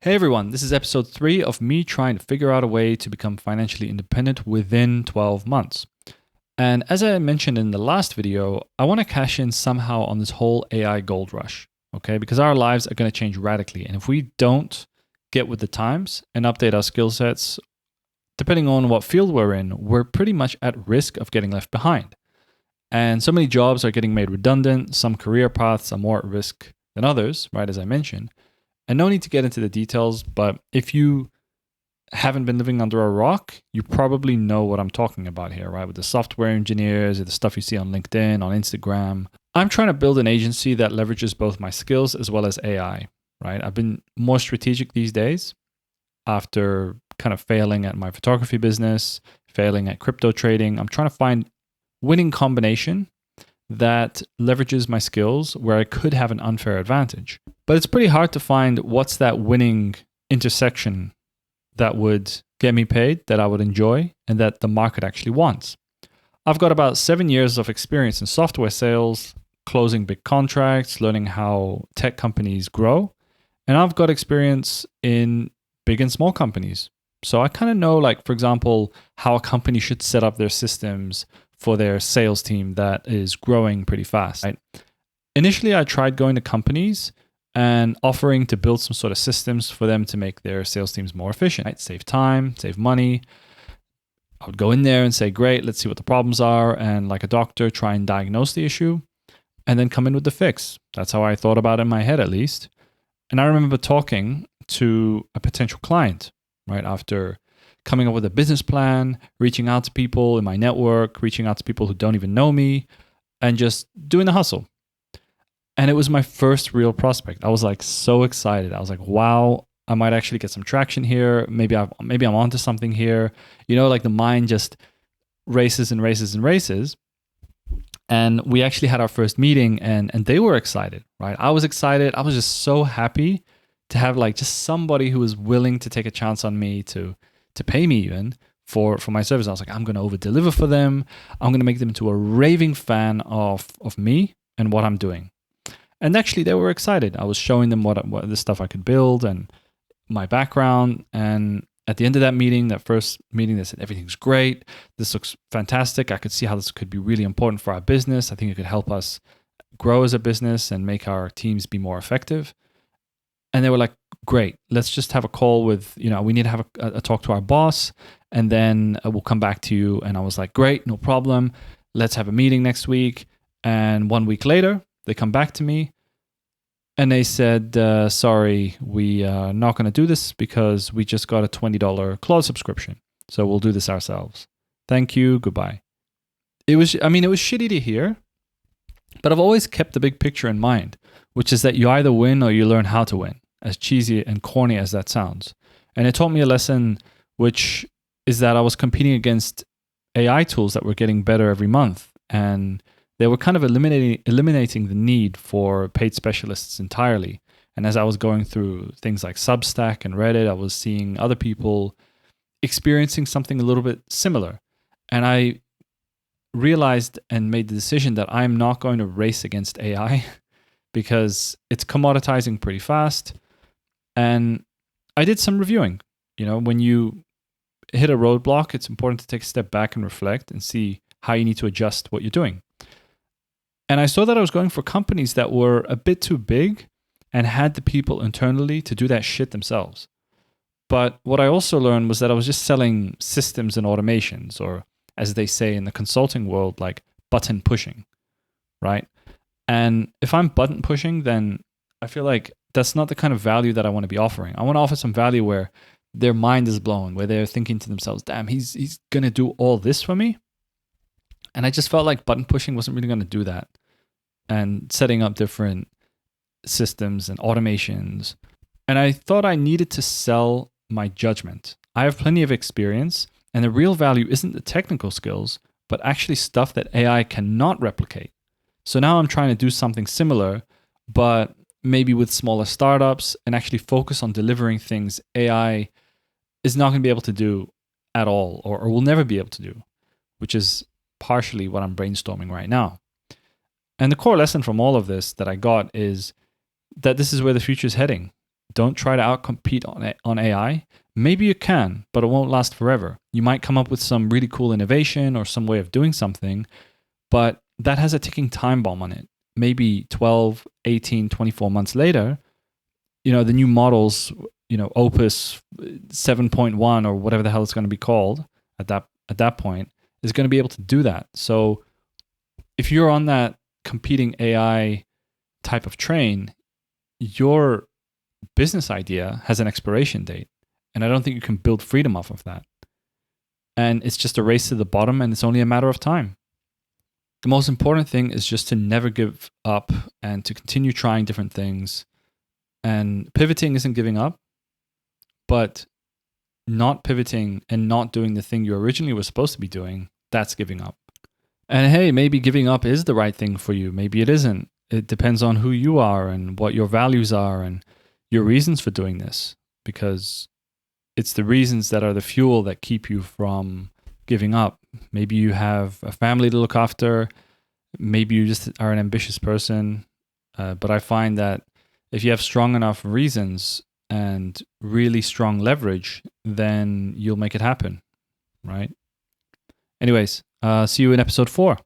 Hey everyone, this is episode 3 of me trying to figure out a way to become financially independent within 12 months. And as I mentioned in the last video, I want to cash in somehow on this whole AI gold rush, okay? Because our lives are going to change radically. And if we don't get with the times and update our skill sets, depending on what field we're in, we're pretty much at risk of getting left behind. And so many jobs are getting made redundant. Some career paths are more at risk than others, right? As I mentioned. And no need to get into the details, but if you haven't been living under a rock, you probably know what I'm talking about here, right? With the software engineers, or the stuff you see on LinkedIn, on Instagram. I'm trying to build an agency that leverages both my skills as well as AI, right? I've been more strategic these days after kind of failing at my photography business, failing at crypto trading. I'm trying to find winning combination that leverages my skills where I could have an unfair advantage. But it's pretty hard to find what's that winning intersection that would get me paid, that I would enjoy, and that the market actually wants. I've got about 7 years of experience in software sales, closing big contracts, learning how tech companies grow, and I've got experience in big and small companies. So I kind of know, like, for example, how a company should set up their systems for their sales team that is growing pretty fast. Right? Initially, I tried going to companies and offering to build some sort of systems for them to make their sales teams more efficient, right? Save time, save money. I would go in there and say, great, let's see what the problems are. And like a doctor, try and diagnose the issue and then come in with the fix. That's how I thought about it in my head, at least. And I remember talking to a potential client, right? After coming up with a business plan, reaching out to people in my network, reaching out to people who don't even know me, and just doing the hustle. And it was my first real prospect. I was like so excited. I was like, wow, I might actually get some traction here. Maybe I'm onto something here. You know, like the mind just races and races and races. And we actually had our first meeting and they were excited, right? I was excited. I was just so happy to have like just somebody who was willing to take a chance on me to pay me even for my service. I was like, I'm going to over deliver for them. I'm going to make them into a raving fan of me and what I'm doing. And actually they were excited. I was showing them what the stuff I could build and my background. And at the end of that meeting, that first meeting, they said, everything's great. This looks fantastic. I could see how this could be really important for our business. I think it could help us grow as a business and make our teams be more effective. And they were like, great, let's just have a call with, we need to have a talk to our boss and then we'll come back to you. And I was like, great, no problem. Let's have a meeting next week. And 1 week later, they come back to me and they said, sorry, we are not going to do this because we just got a $20 Claude subscription. So we'll do this ourselves. Thank you. Goodbye. It was shitty to hear, but I've always kept the big picture in mind, which is that you either win or you learn how to win, as cheesy and corny as that sounds. And it taught me a lesson, which is that I was competing against AI tools that were getting better every month. And they were kind of eliminating the need for paid specialists entirely. And as I was going through things like Substack and Reddit, I was seeing other people experiencing something a little bit similar. And I realized and made the decision that I'm not going to race against AI because it's commoditizing pretty fast. And I did some reviewing. When you hit a roadblock, it's important to take a step back and reflect and see how you need to adjust what you're doing. And I saw that I was going for companies that were a bit too big and had the people internally to do that shit themselves. But what I also learned was that I was just selling systems and automations, or as they say in the consulting world, like button pushing, right? And if I'm button pushing, then I feel like that's not the kind of value that I want to be offering. I want to offer some value where their mind is blown, where they're thinking to themselves, damn, he's going to do all this for me. And I just felt like button pushing wasn't really going to do that. And setting up different systems and automations. And I thought I needed to sell my judgment. I have plenty of experience, and the real value isn't the technical skills, but actually stuff that AI cannot replicate. So now I'm trying to do something similar, but maybe with smaller startups and actually focus on delivering things AI is not going to be able to do at all, or will never be able to do, which is partially what I'm brainstorming right now. And the core lesson from all of this that I got is that this is where the future is heading. don't try to outcompete on AI. Maybe you can, but it won't last forever. You might come up with some really cool innovation or some way of doing something, but that has a ticking time bomb on it. Maybe 12, 18, 24 months later, the new models, Opus 7.1 or whatever the hell it's going to be called at that point, is going to be able to do that. So if you're on that competing AI type of train, your business idea has an expiration date. And I don't think you can build freedom off of that. And it's just a race to the bottom, and it's only a matter of time. The most important thing is just to never give up and to continue trying different things. And pivoting isn't giving up, but not pivoting and not doing the thing you originally were supposed to be doing, that's giving up. And hey, maybe giving up is the right thing for you. Maybe it isn't. It depends on who you are and what your values are and your reasons for doing this, because it's the reasons that are the fuel that keep you from giving up. Maybe you have a family to look after. Maybe you just are an ambitious person. But I find that if you have strong enough reasons and really strong leverage, then you'll make it happen, right? Anyways, see you in episode 4.